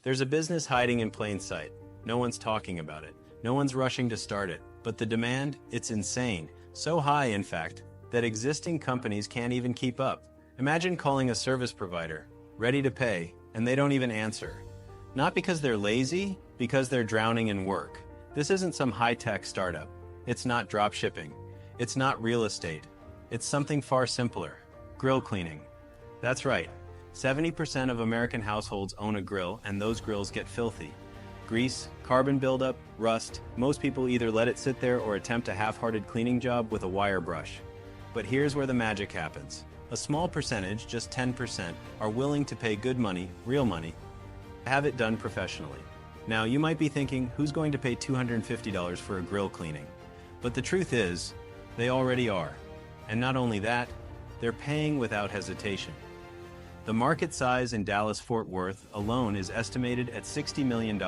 There's a business hiding in plain sight. No one's talking about it. No one's rushing to start it. But the demand, it's insane. So high, in fact, that existing companies can't even keep up. Imagine calling a service provider, ready to pay, and they don't even answer. Not because they're lazy, because they're drowning in work. This isn't some high-tech startup. It's not drop shipping. It's not real estate. It's something far simpler. Grill cleaning. That's right. 70% of American households own a grill, and those grills get filthy. Grease, carbon buildup, rust. Most people either let it sit there or attempt a half-hearted cleaning job with a wire brush. But here's where the magic happens. A small percentage, just 10%, are willing to pay good money, real money, to have it done professionally. Now, you might be thinking, who's going to pay $250 for a grill cleaning? But the truth is, they already are. And not only that, they're paying without hesitation. The market size in Dallas-Fort Worth alone is estimated at $60 million.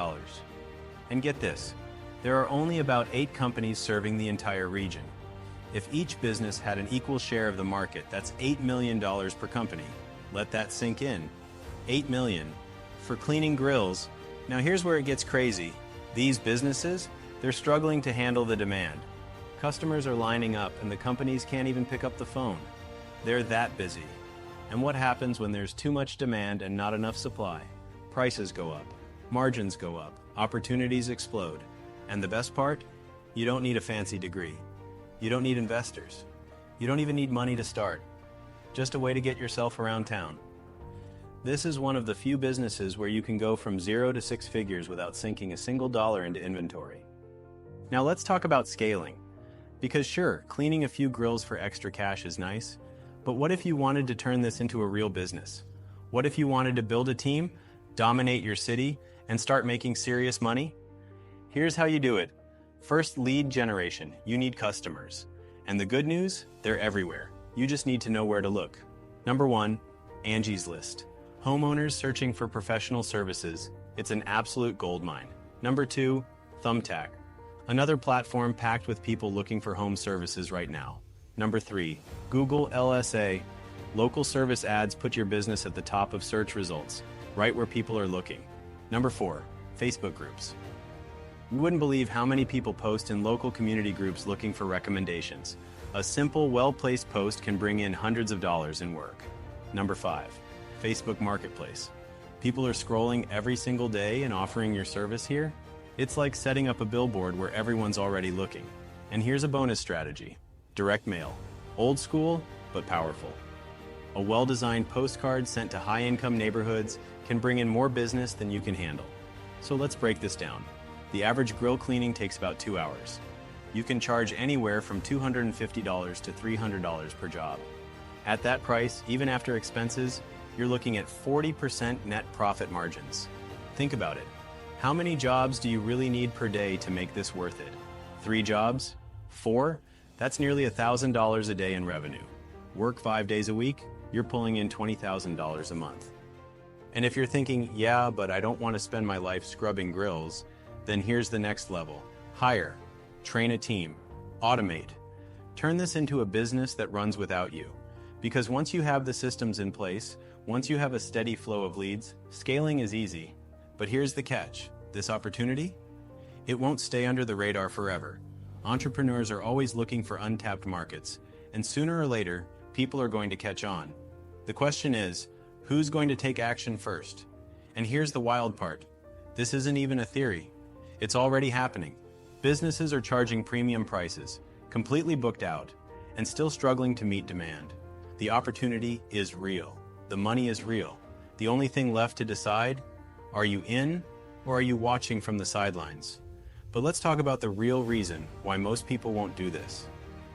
And get this, there are only about 8 companies serving the entire region. If each business had an equal share of the market, that's $8 million per company. Let that sink in. $8 million. For cleaning grills. Now here's where it gets crazy. These businesses, they're struggling to handle the demand. Customers are lining up and the companies can't even pick up the phone. They're that busy. And what happens when there's too much demand and not enough supply? Prices go up, margins go up, opportunities explode. And the best part? You don't need a fancy degree. You don't need investors. You don't even need money to start. Just a way to get yourself around town. This is one of the few businesses where you can go from 0 to 6 figures without sinking a single dollar into inventory. Now let's talk about scaling. Because sure, cleaning a few grills for extra cash is nice, but what if you wanted to turn this into a real business? What if you wanted to build a team, dominate your city, and start making serious money? Here's how you do it. First, lead generation. You need customers. And the good news? They're everywhere. You just need to know where to look. Number 1, Angie's List. Homeowners searching for professional services. It's an absolute goldmine. Number 2, Thumbtack. Another platform packed with people looking for home services right now. Number 3, Google LSA. Local service ads put your business at the top of search results, right where people are looking. Number 4, Facebook groups. You wouldn't believe how many people post in local community groups looking for recommendations. A simple, well-placed post can bring in hundreds of dollars in work. Number 5, Facebook Marketplace. People are scrolling every single day and offering your service here. It's like setting up a billboard where everyone's already looking. And here's a bonus strategy. Direct mail. Old school, but powerful. A well-designed postcard sent to high-income neighborhoods can bring in more business than you can handle. So let's break this down. The average grill cleaning takes about 2 hours. You can charge anywhere from $250 to $300 per job. At that price, even after expenses, you're looking at 40% net profit margins. Think about it. How many jobs do you really need per day to make this worth it? 3 jobs? 4? That's nearly $1,000 a day in revenue. Work 5 days a week, you're pulling in $20,000 a month. And if you're thinking, yeah, but I don't want to spend my life scrubbing grills, then here's the next level. Hire, train a team, automate. Turn this into a business that runs without you. Because once you have the systems in place, once you have a steady flow of leads, scaling is easy. But here's the catch. This opportunity? It won't stay under the radar forever. Entrepreneurs are always looking for untapped markets, and sooner or later, people are going to catch on. The question is, who's going to take action first? And here's the wild part. This isn't even a theory. It's already happening. Businesses are charging premium prices, completely booked out, and still struggling to meet demand. The opportunity is real. The money is real. The only thing left to decide, are you in or are you watching from the sidelines? But let's talk about the real reason why most people won't do this.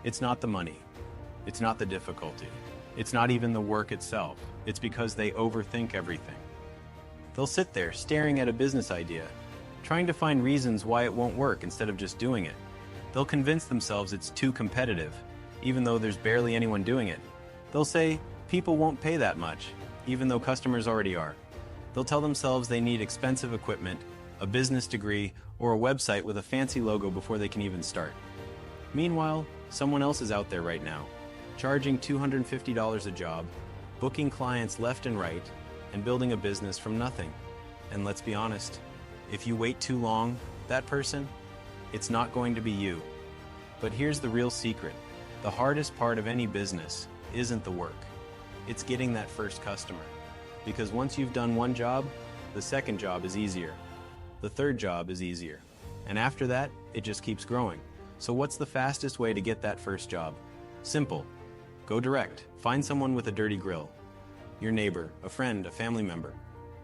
It's not the money. It's not the difficulty. It's not even the work itself. It's because they overthink everything. They'll sit there staring at a business idea, trying to find reasons why it won't work instead of just doing it. They'll convince themselves it's too competitive, even though there's barely anyone doing it. They'll say people won't pay that much, even though customers already are. They'll tell themselves they need expensive equipment, a business degree, or a website with a fancy logo before they can even start. Meanwhile, someone else is out there right now, charging $250 a job, booking clients left and right, and building a business from nothing. And let's be honest, if you wait too long, that person, it's not going to be you. But here's the real secret. The hardest part of any business isn't the work. It's getting that first customer. Because once you've done one job, the second job is easier. The third job is easier. And after that, it just keeps growing. So what's the fastest way to get that first job? Simple. Go direct. Find someone with a dirty grill. Your neighbor, a friend, a family member.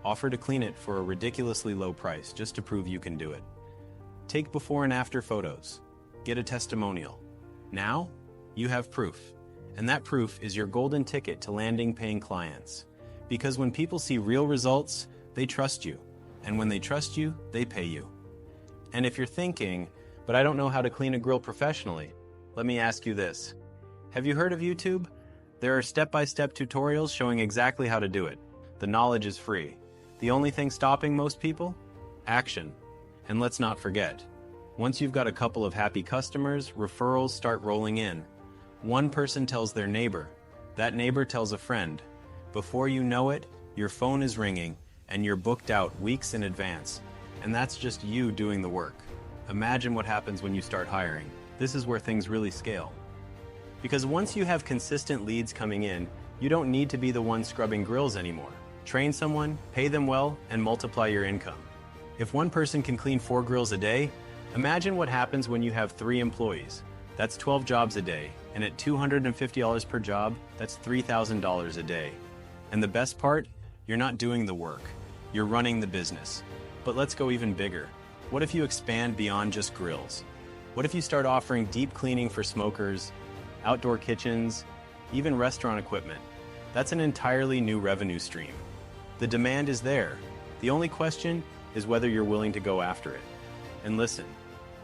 Offer to clean it for a ridiculously low price just to prove you can do it. Take before and after photos. Get a testimonial. Now, you have proof. And that proof is your golden ticket to landing paying clients. Because when people see real results, they trust you. And when they trust you, they pay you. And if you're thinking, but I don't know how to clean a grill professionally, let me ask you this. Have you heard of YouTube? There are step-by-step tutorials showing exactly how to do it. The knowledge is free. The only thing stopping most people? Action. And let's not forget, once you've got a couple of happy customers, referrals start rolling in. One person tells their neighbor. That neighbor tells a friend. Before you know it, your phone is ringing and you're booked out weeks in advance. And that's just you doing the work. Imagine what happens when you start hiring. This is where things really scale. Because once you have consistent leads coming in, you don't need to be the one scrubbing grills anymore. Train someone, pay them well, and multiply your income. If one person can clean 4 grills a day, imagine what happens when you have 3 employees. That's 12 jobs a day, and at $250 per job, that's $3,000 a day. And the best part? You're not doing the work. You're running the business. But let's go even bigger. What if you expand beyond just grills? What if you start offering deep cleaning for smokers, outdoor kitchens, even restaurant equipment? That's an entirely new revenue stream. The demand is there. The only question is whether you're willing to go after it. And listen,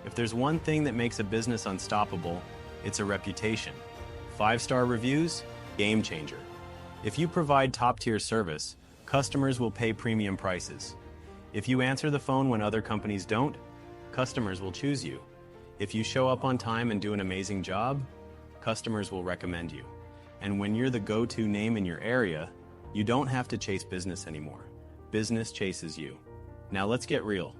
if there's one thing that makes a business unstoppable, it's a reputation. 5-star reviews, game changer. If you provide top-tier service, customers will pay premium prices. If you answer the phone when other companies don't, customers will choose you. If you show up on time and do an amazing job, customers will recommend you. And when you're the go-to name in your area, you don't have to chase business anymore. Business chases you. Now let's get real.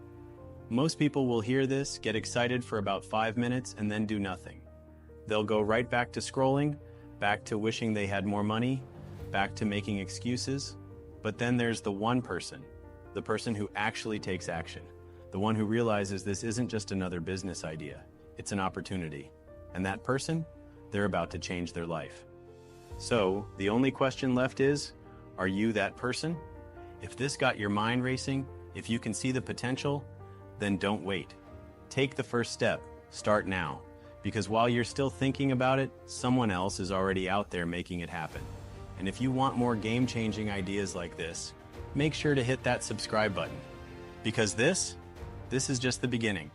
Most people will hear this, get excited for about 5 minutes, and then do nothing. They'll go right back to scrolling, back to wishing they had more money, back to making excuses. But then there's the one person, the person who actually takes action, the one who realizes this isn't just another business idea, it's an opportunity. And that person, they're about to change their life. So, the only question left is, are you that person? If this got your mind racing, if you can see the potential, then don't wait. Take the first step, start now. Because while you're still thinking about it, someone else is already out there making it happen. And if you want more game-changing ideas like this, make sure to hit that subscribe button. Because this is just the beginning.